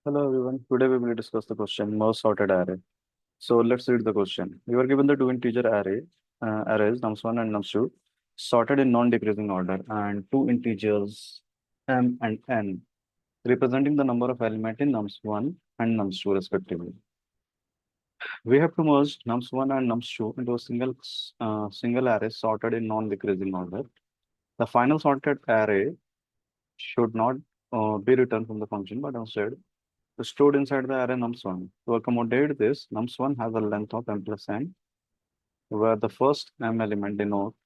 Hello everyone. Today we will discuss the question most sorted array. So let's read the question. You are given the two integer arrays nums1 and nums2 sorted in non-decreasing order and two integers m and n representing the number of elements in nums1 and nums2 respectively. We have to merge nums1 and nums2 into a single array sorted in non-decreasing order. The final sorted array should not be returned from the function, but instead stored inside the array nums1. To accommodate this, nums1 has a length of m plus n, where the first m element denotes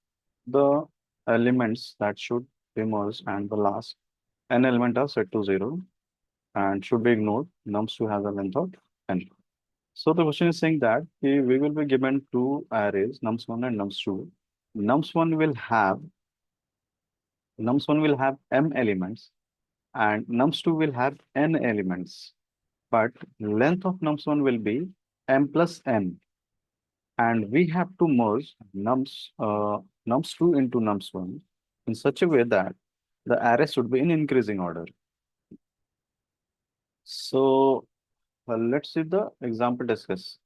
the elements that should be merged and the last n element are set to 0 and should be ignored. Nums2 has a length of n. So the question is saying that we will be given two arrays, nums1 and nums2. Nums1 will have nums1 will have m elements and nums2 will have n elements. But length of nums1 will be m plus n, and we have to merge nums2 into nums1 in such a way that the array should be in increasing order. So let's see the example discuss.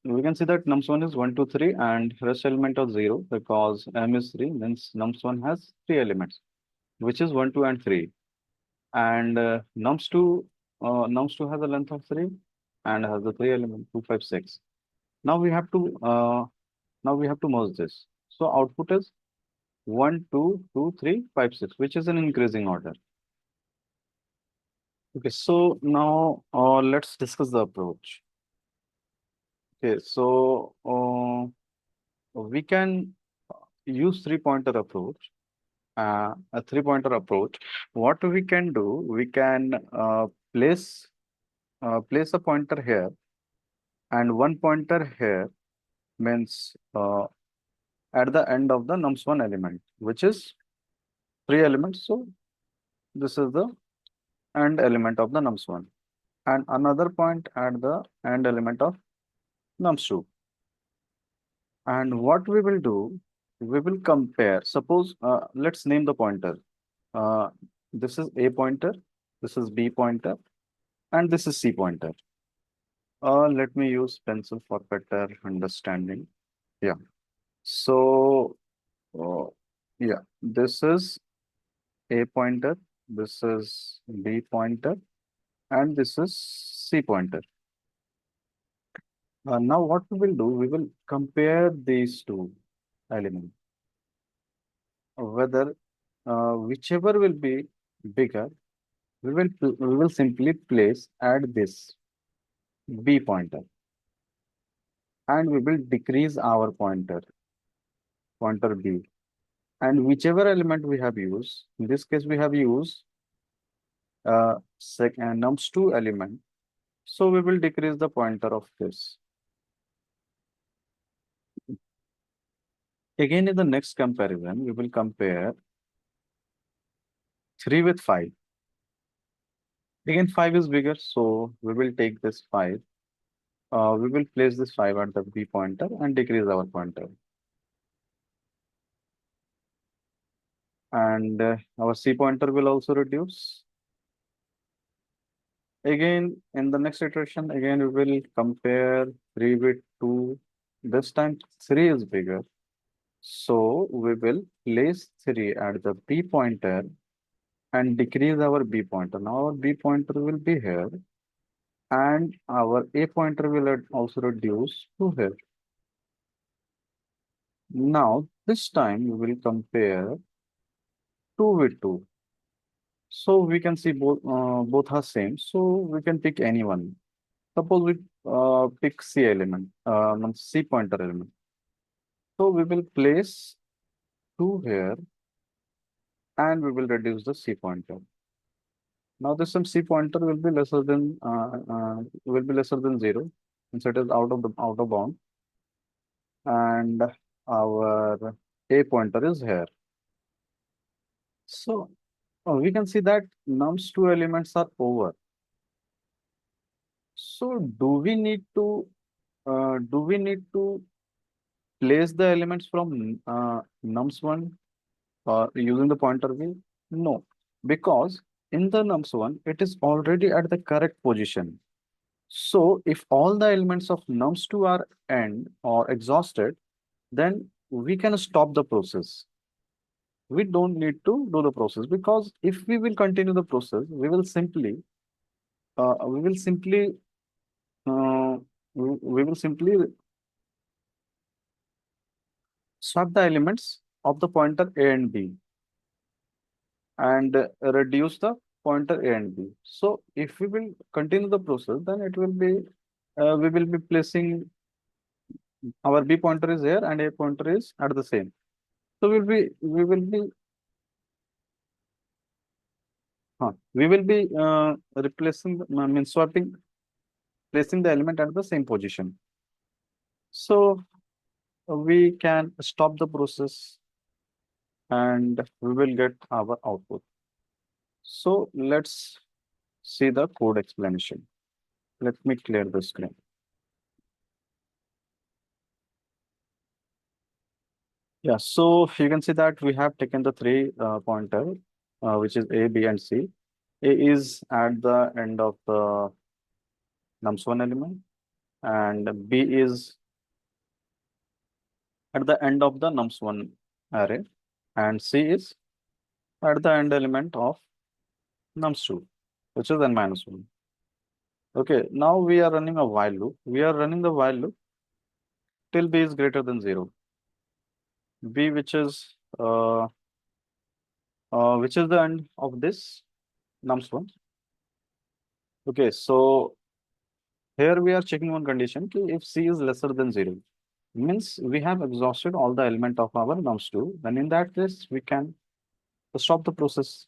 We can see that nums1 is 1, 2, 3 and rest element of 0 because m is 3 means nums1 has 3 elements which is 1, 2 and 3, and nums2 has a length of 3 and has the 3 element 2, 5, 6. Now we have to merge this. So output is 1, 2, 2, 3, 5, 6, which is an increasing order. Okay, so now let's discuss the approach. Okay, so we can use three-pointer approach. A three-pointer approach. What we can do, we can place a pointer here and one pointer here means at the end of the nums1 element, which is 3 elements. So this is the end element of the nums1 and another point at the end element of nums2. And what we will do, we will compare. Suppose let's name the pointer. Uh, this is A pointer, this is B pointer, and this is C pointer. Let me use pencil for better understanding. Yeah. So uh, yeah, this is A pointer, this is B pointer, and this is C pointer. Now what we will do, we will compare these two elements, whether whichever will be bigger, we will simply place at this B pointer, and we will decrease our pointer B, and whichever element we have used, in this case we have used nums2 element, so we will decrease the pointer of this. Again, in the next comparison, we will compare 3 with 5. Again, 5 is bigger, so we will take this 5. We will place this 5 at the B pointer and decrease our pointer. And our C pointer will also reduce. Again, in the next iteration, again, we will compare 3 with 2. This time, 3 is bigger. So we will place 3 at the B pointer and decrease our B pointer. Now our B pointer will be here and our A pointer will also reduce to here. Now this time we will compare 2 with 2. So we can see both are same. So we can pick any one. Suppose we pick C element, C pointer element. So we will place 2 here and we will reduce the C pointer. Now this some C pointer will be lesser than 0, since it is out of bound, and our A pointer is here. So we can see that nums2 elements are over. So do we need to place the elements from nums1 using the pointer V? No, because in the nums1, it is already at the correct position. So if all the elements of nums2 are end or exhausted, then we can stop the process. We don't need to do the process, because if we will continue the process, we will simply uh, we will simply swap the elements of the pointer a and b, and reduce the pointer a and b. So if we will continue the process, then it will be we will be placing our b pointer is here and a pointer is at the same. So we will be replacing means swapping, placing the element at the same position. So we can stop the process and we will get our output. So let's see the code explanation. Let me clear the screen. Yeah, so you can see that we have taken the three pointer, which is A, B, and C. A is at the end of the nums1 element, and B is at the end of the nums1 array, and C is at the end element of nums2, which is n minus 1. Okay, now we are running a while loop. We are running the while loop till B is greater than 0. B, which is the end of this nums1. Okay, so here we are checking one condition ki if C is lesser than 0, means we have exhausted all the element of our nums2, then in that case we can stop the process.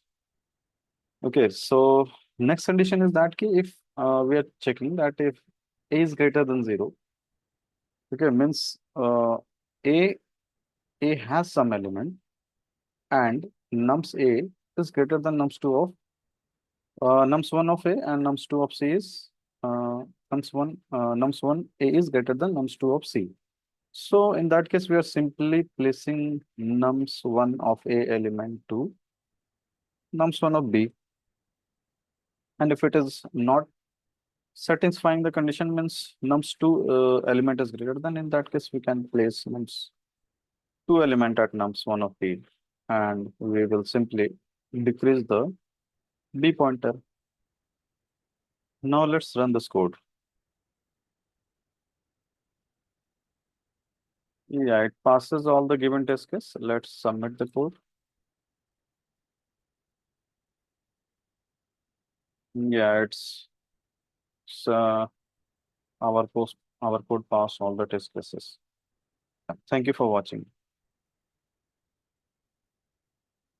Okay, so next condition is that ki if we are checking that if A is greater than 0, okay, means A A has some element and nums A is greater than nums2 of nums1 of A, and nums2 of C is nums1 A is greater than nums2 of C. So in that case, we are simply placing nums1 of A element to nums1 of B. And if it is not satisfying the condition, means nums2 element is greater, then in that case, we can place nums2 element at nums1 of B. And we will simply decrease the B pointer. Now let's run this code. Yeah, it passes all the given test case. Let's submit the code. Yeah, it's our post our code passed all the test cases. Thank you for watching.